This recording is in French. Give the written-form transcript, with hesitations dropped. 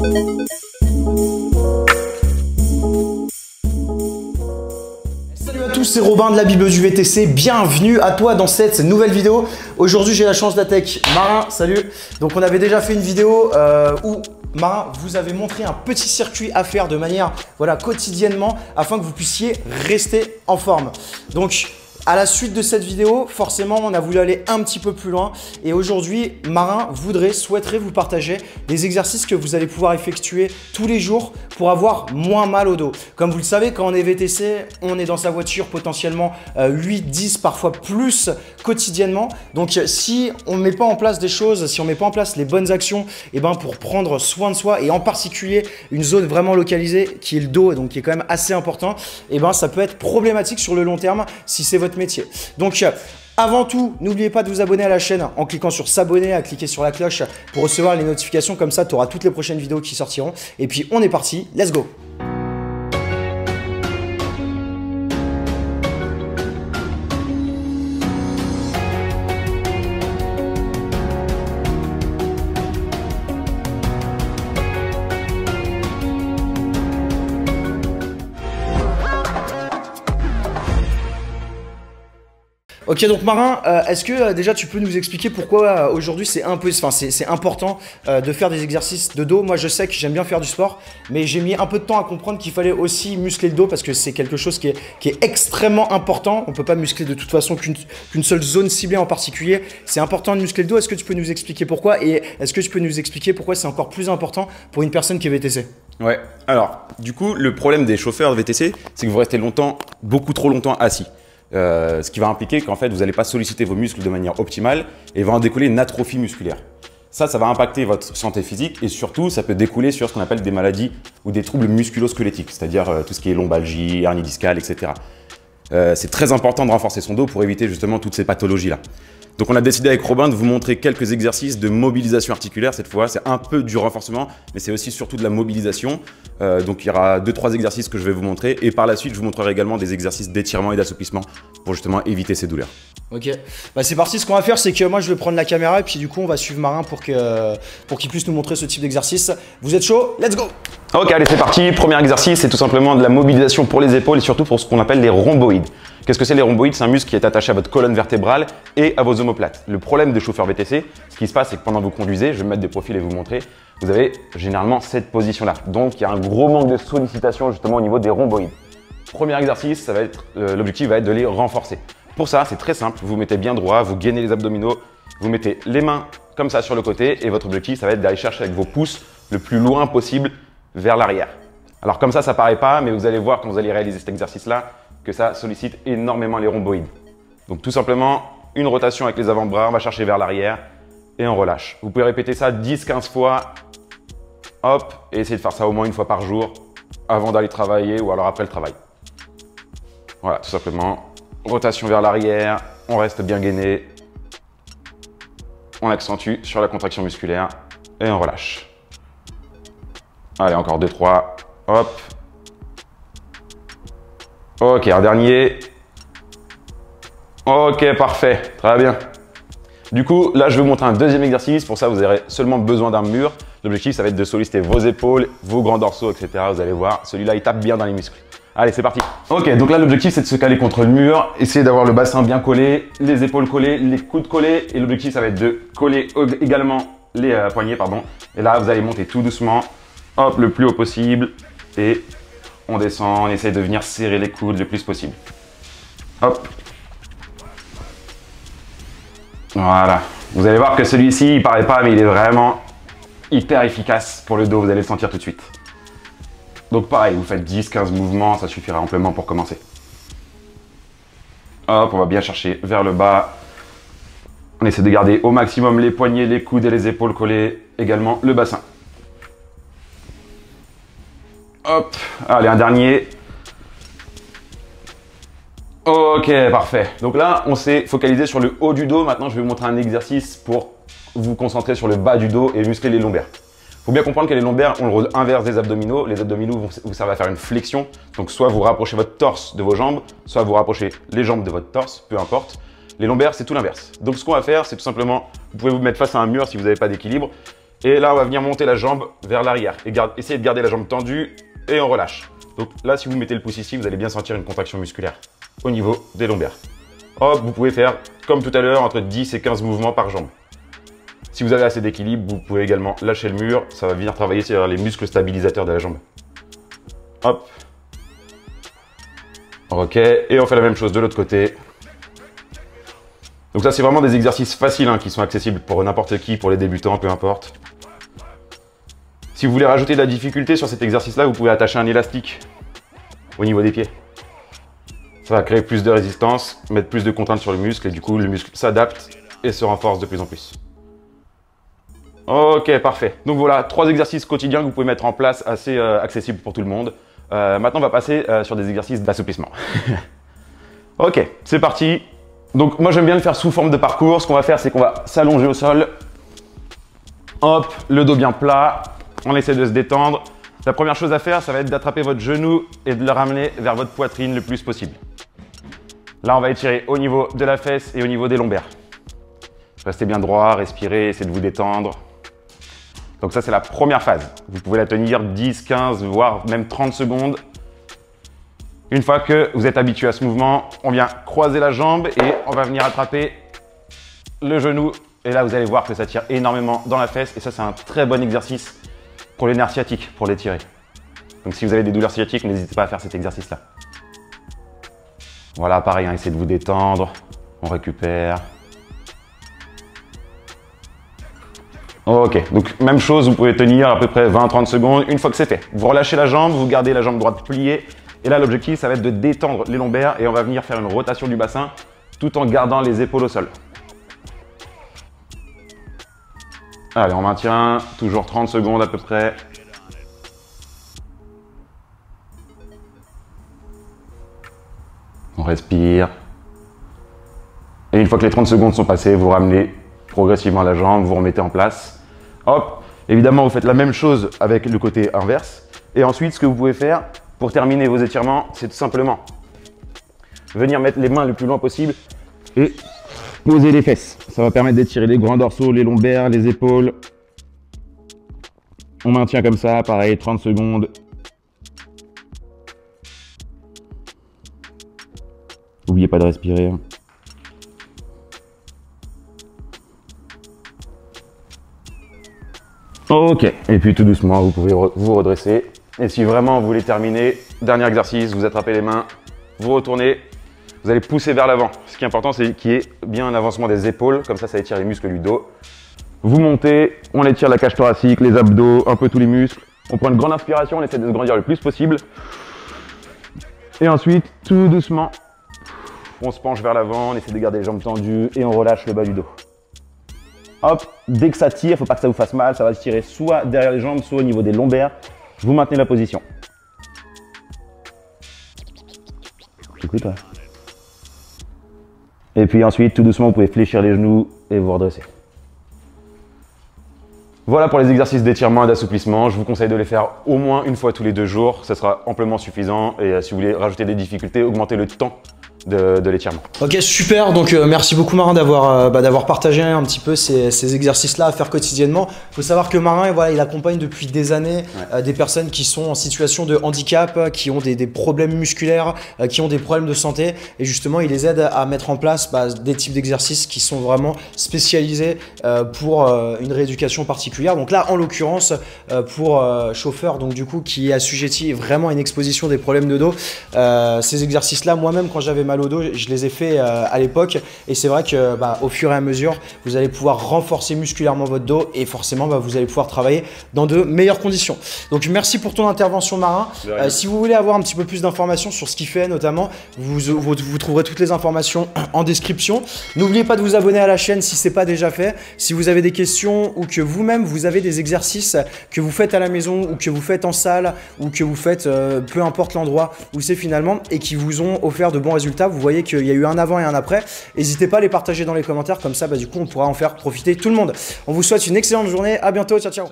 Salut à tous, c'est Robin de la Bible du VTC. Bienvenue à toi dans cette nouvelle vidéo. Aujourd'hui, j'ai la chance d'attaquer Marin. Salut. Donc, on avait déjà fait une vidéo où Marin vous avez montré un petit circuit à faire de manière quotidiennement afin que vous puissiez rester en forme. Donc, à la suite de cette vidéo, forcément, on a voulu aller un petit peu plus loin. Et aujourd'hui, Marin souhaiterait vous partager des exercices que vous allez pouvoir effectuer tous les jours pour avoir moins mal au dos. Comme vous le savez, quand on est VTC, on est dans sa voiture potentiellement 8, 10, parfois plus quotidiennement. Donc, si on ne met pas en place des choses, si on ne met pas en place les bonnes actions pour prendre soin de soi et en particulier une zone vraiment localisée qui est le dos, donc qui est quand même assez important, ça peut être problématique sur le long terme si c'est votre métier. Donc, avant tout, n'oubliez pas de vous abonner à la chaîne en cliquant sur s'abonner, à cliquer sur la cloche pour recevoir les notifications. Comme ça, tu auras toutes les prochaines vidéos qui sortiront. Et puis, on est parti. Let's go! Ok, donc Marin, est-ce que déjà tu peux nous expliquer pourquoi aujourd'hui c'est important de faire des exercices de dos? Moi je sais que j'aime bien faire du sport, mais j'ai mis un peu de temps à comprendre qu'il fallait aussi muscler le dos parce que c'est quelque chose qui est extrêmement important. On ne peut pas muscler de toute façon qu'une seule zone ciblée en particulier. C'est important de muscler le dos. Est-ce que tu peux nous expliquer pourquoi? Et est-ce que tu peux nous expliquer pourquoi c'est encore plus important pour une personne qui est VTC? Ouais, alors du coup le problème des chauffeurs de VTC, c'est que vous restez longtemps, beaucoup trop longtemps assis. Ce qui va impliquer qu'en fait, vous n'allez pas solliciter vos muscles de manière optimale et va en découler une atrophie musculaire. Ça va impacter votre santé physique et surtout, ça peut découler sur ce qu'on appelle des maladies ou des troubles musculo-squelettiques, c'est-à-dire tout ce qui est lombalgie, hernie discale, etc. C'est très important de renforcer son dos pour éviter justement toutes ces pathologies-là. Donc on a décidé avec Robin de vous montrer quelques exercices de mobilisation articulaire cette fois. C'est un peu du renforcement, mais c'est aussi surtout de la mobilisation. Donc il y aura 2-3 exercices que je vais vous montrer. Et par la suite, je vous montrerai également des exercices d'étirement et d'assouplissement pour justement éviter ces douleurs. Ok, c'est parti. Ce qu'on va faire, c'est que moi je vais prendre la caméra et puis du coup on va suivre Marin pour qu'il puisse nous montrer ce type d'exercice. Vous êtes chaud? Let's go! Ok, allez, c'est parti. Premier exercice, c'est tout simplement de la mobilisation pour les épaules et surtout pour ce qu'on appelle les rhomboïdes. Qu'est-ce que c'est les rhomboïdes? C'est un muscle qui est attaché à votre colonne vertébrale et à vos omoplates. Le problème des chauffeurs VTC, ce qui se passe, c'est que pendant que vous conduisez, je vais mettre des profils et vous montrer, vous avez généralement cette position-là. Donc, il y a un gros manque de sollicitation justement au niveau des rhomboïdes. Premier exercice, l'objectif va être de les renforcer. Pour ça, c'est très simple. Vous mettez bien droit, vous gainez les abdominaux, vous mettez les mains comme ça sur le côté et votre objectif, ça va être d'aller chercher avec vos pouces le plus loin possible vers l'arrière. Alors comme ça paraît pas, mais vous allez voir quand vous allez réaliser cet exercice-là que ça sollicite énormément les rhomboïdes. Donc tout simplement, une rotation avec les avant-bras, on va chercher vers l'arrière et on relâche. Vous pouvez répéter ça 10-15 fois, hop, et essayer de faire ça au moins une fois par jour avant d'aller travailler ou alors après le travail. Voilà, tout simplement, rotation vers l'arrière, on reste bien gainé, on accentue sur la contraction musculaire et on relâche. Allez, encore 2-3, hop. Ok, un dernier. Ok, parfait, très bien. Du coup, là, je vais vous montrer un deuxième exercice. Pour ça, vous aurez seulement besoin d'un mur. L'objectif, ça va être de solliciter vos épaules, vos grands dorsaux, etc. Vous allez voir, celui-là, il tape bien dans les muscles. Allez, c'est parti. Ok, donc là, l'objectif, c'est de se caler contre le mur. Essayez d'avoir le bassin bien collé, les épaules collées, les coudes collés. Et l'objectif, ça va être de coller également les poignets, pardon. Et là, vous allez monter tout doucement, hop, le plus haut possible. Et on descend, on essaye de venir serrer les coudes le plus possible. Hop. Voilà. Vous allez voir que celui-ci, il paraît pas, mais il est vraiment hyper efficace pour le dos. Vous allez le sentir tout de suite. Donc pareil, vous faites 10-15 mouvements, ça suffira amplement pour commencer. Hop, on va bien chercher vers le bas. On essaie de garder au maximum les poignets, les coudes et les épaules collés, également le bassin. Hop, allez, un dernier. Ok, parfait. Donc là, on s'est focalisé sur le haut du dos. Maintenant, je vais vous montrer un exercice pour vous concentrer sur le bas du dos et muscler les lombaires. Il faut bien comprendre que les lombaires ont le rôle inverse des abdominaux. Les abdominaux vous servent à faire une flexion. Donc, soit vous rapprochez votre torse de vos jambes, soit vous rapprochez les jambes de votre torse, peu importe. Les lombaires, c'est tout l'inverse. Donc, ce qu'on va faire, c'est tout simplement, vous pouvez vous mettre face à un mur si vous n'avez pas d'équilibre. Et là, on va venir monter la jambe vers l'arrière et essayer de garder la jambe tendue et on relâche. Donc là, si vous mettez le pouce ici, vous allez bien sentir une contraction musculaire au niveau des lombaires. Hop, vous pouvez faire, comme tout à l'heure, entre 10 et 15 mouvements par jambe. Si vous avez assez d'équilibre, vous pouvez également lâcher le mur. Ça va venir travailler sur les muscles stabilisateurs de la jambe. Hop. Ok, et on fait la même chose de l'autre côté. Donc ça, c'est vraiment des exercices faciles qui sont accessibles pour n'importe qui, pour les débutants, peu importe. Si vous voulez rajouter de la difficulté sur cet exercice-là, vous pouvez attacher un élastique au niveau des pieds. Ça va créer plus de résistance, mettre plus de contraintes sur le muscle et du coup, le muscle s'adapte et se renforce de plus en plus. Ok, parfait. Donc voilà, 3 exercices quotidiens que vous pouvez mettre en place, assez accessibles pour tout le monde. Maintenant, on va passer sur des exercices d'assouplissement. Ok, c'est parti. Donc moi, j'aime bien le faire sous forme de parcours. Ce qu'on va faire, c'est qu'on va s'allonger au sol. Hop, le dos bien plat. On essaie de se détendre. La première chose à faire, ça va être d'attraper votre genou et de le ramener vers votre poitrine le plus possible. Là, on va étirer au niveau de la fesse et au niveau des lombaires. Restez bien droit, respirez, essayez de vous détendre. Donc ça, c'est la première phase. Vous pouvez la tenir 10, 15, voire même 30 secondes. Une fois que vous êtes habitué à ce mouvement, on vient croiser la jambe et on va venir attraper le genou. Et là, vous allez voir que ça tire énormément dans la fesse. Et ça, c'est un très bon exercice pour les nerfs sciatiques, pour les tirer. Donc si vous avez des douleurs sciatiques, n'hésitez pas à faire cet exercice-là. Voilà, pareil, essayez de vous détendre. On récupère. Ok, donc même chose, vous pouvez tenir à peu près 20-30 secondes. Une fois que c'est fait, vous relâchez la jambe, vous gardez la jambe droite pliée. Et là, l'objectif, ça va être de détendre les lombaires et on va venir faire une rotation du bassin tout en gardant les épaules au sol. Allez, on maintient toujours 30 secondes à peu près. On respire. Et une fois que les 30 secondes sont passées, vous ramenez progressivement la jambe, vous remettez en place. Hop, évidemment, vous faites la même chose avec le côté inverse. Et ensuite, ce que vous pouvez faire pour terminer vos étirements, c'est tout simplement venir mettre les mains le plus loin possible et poser les fesses. Ça va permettre d'étirer les grands dorsaux, les lombaires, les épaules. On maintient comme ça, pareil, 30 secondes. N'oubliez pas de respirer. Ok, et puis tout doucement, vous pouvez vous redresser. Et si vraiment vous voulez terminer, dernier exercice, vous attrapez les mains, vous retournez, vous allez pousser vers l'avant. Ce qui est important, c'est qu'il y ait bien un avancement des épaules, comme ça étire les muscles du dos. Vous montez, on étire la cage thoracique, les abdos, un peu tous les muscles. On prend une grande inspiration, on essaie de se grandir le plus possible. Et ensuite, tout doucement, on se penche vers l'avant, on essaie de garder les jambes tendues et on relâche le bas du dos. Hop, dès que ça tire, il ne faut pas que ça vous fasse mal, ça va se tirer soit derrière les jambes, soit au niveau des lombaires. Vous maintenez la position. Écoute, ouais. Et puis ensuite, tout doucement, vous pouvez fléchir les genoux et vous redresser. Voilà pour les exercices d'étirement et d'assouplissement. Je vous conseille de les faire au moins une fois tous les 2 jours. Ça sera amplement suffisant. Et si vous voulez rajouter des difficultés, augmentez le temps de l'étirement. Ok, super. Donc merci beaucoup Marin d'avoir partagé un petit peu ces exercices-là à faire quotidiennement. Il faut savoir que Marin, voilà, il accompagne depuis des années des personnes qui sont en situation de handicap, qui ont des problèmes musculaires, qui ont des problèmes de santé. Et justement, il les aide à mettre en place des types d'exercices qui sont vraiment spécialisés pour une rééducation particulière. Donc là, en l'occurrence, pour chauffeur, donc du coup, qui est assujetti vraiment à une exposition des problèmes de dos, ces exercices-là, moi-même, quand j'avais mal au dos, je les ai fait à l'époque et c'est vrai que au fur et à mesure vous allez pouvoir renforcer musculairement votre dos et forcément vous allez pouvoir travailler dans de meilleures conditions. Donc merci pour ton intervention Marin. Si vous voulez avoir un petit peu plus d'informations sur ce qu'il fait notamment, vous trouverez toutes les informations en description. N'oubliez pas de vous abonner à la chaîne si ce n'est pas déjà fait. Si vous avez des questions ou que vous-même vous avez des exercices que vous faites à la maison ou que vous faites en salle ou que vous faites peu importe l'endroit où c'est finalement et qui vous ont offert de bons résultats, vous voyez qu'il y a eu un avant et un après. N'hésitez pas à les partager dans les commentaires, comme ça du coup on pourra en faire profiter tout le monde. On vous souhaite une excellente journée, à bientôt, ciao ciao.